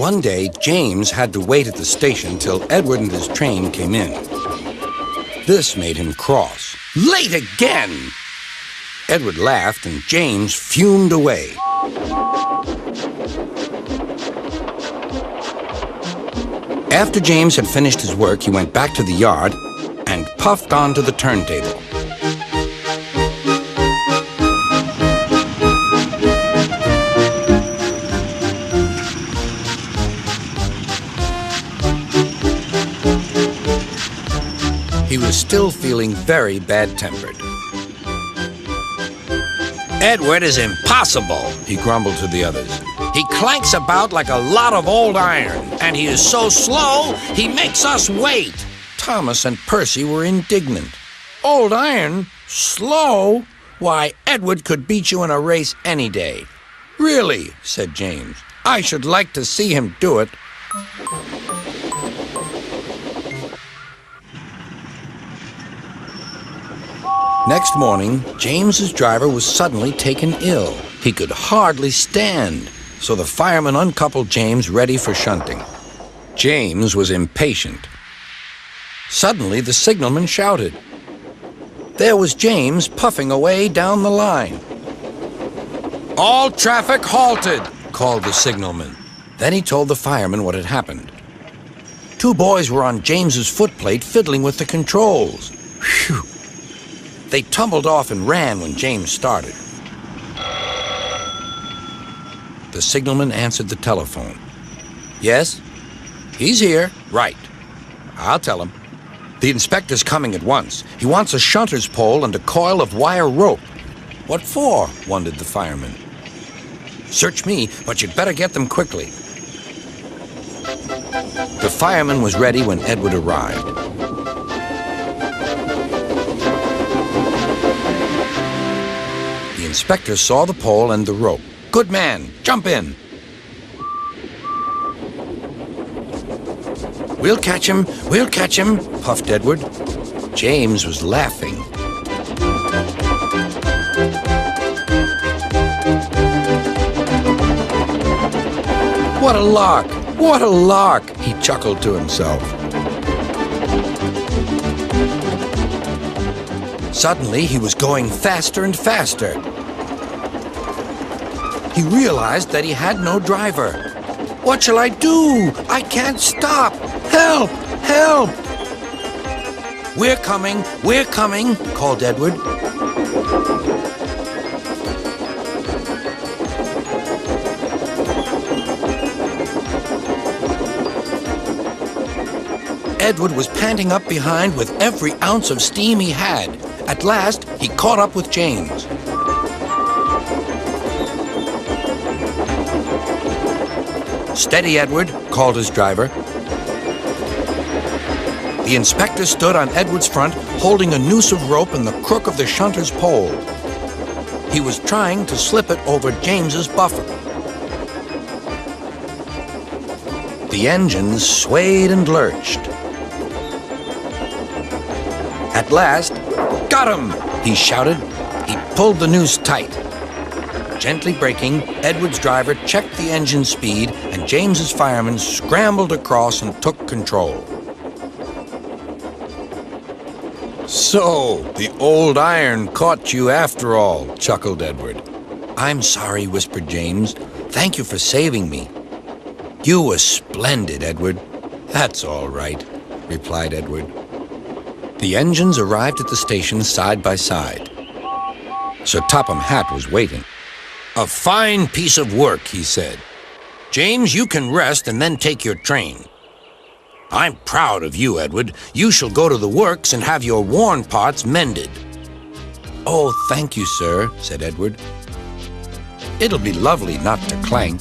One day, James had to wait at the station till Edward and his train came in. This made him cross. Late again! Edward laughed and James fumed away. After James had finished his work, he went back to the yard and puffed onto the turntable. He was still feeling very bad-tempered. "Edward is impossible," he grumbled to the others. "He clanks about like a lot of old iron, and he is so slow, he makes us wait." Thomas and Percy were indignant. "Old iron? Slow? Why, Edward could beat you in a race any day." "Really," said James, "I should like to see him do it." Next morning, James's driver was suddenly taken ill. He could hardly stand, so the fireman uncoupled James ready for shunting. James was impatient. Suddenly, the signalman shouted. There was James puffing away down the line. "All traffic halted," called the signalman. Then he told the fireman what had happened. Two boys were on James's footplate fiddling with the controls. Phew! They tumbled off and ran when James started. The signalman answered the telephone. "Yes? He's here." "Right. I'll tell him." "The inspector's coming at once. He wants a shunter's pole and a coil of wire rope." "What for?" wondered the fireman. "Search me, but you'd better get them quickly." The fireman was ready when Edward arrived. The inspector saw the pole and the rope. "Good man, jump in." We'll catch him, puffed Edward. James was laughing. What a lark, what a lark, he chuckled to himself. Suddenly, he was going faster and faster. He realized that he had no driver. "What shall I do? I can't stop! Help! Help!" We're coming, called Edward. Edward was panting up behind with every ounce of steam he had. At last, he caught up with James. "Steady, Edward," called his driver. The inspector stood on Edward's front, holding a noose of rope and the crook of the shunter's pole. He was trying to slip it over James's buffer. The engines swayed and lurched. At last, "Got him!" he shouted. He pulled the noose tight. Gently braking, Edward's driver checked the engine speed, and James's fireman scrambled across and took control. "So, the old iron caught you after all," chuckled Edward. "I'm sorry," whispered James. "Thank you for saving me." "You were splendid, Edward." "That's all right," replied Edward. The engines arrived at the station side by side. Sir Topham Hatt was waiting. "A fine piece of work," he said. "James, you can rest and then take your train." "I'm proud of you, Edward. You shall go to the works and have your worn parts mended." "Oh, thank you, sir," said Edward. "It'll be lovely not to clank."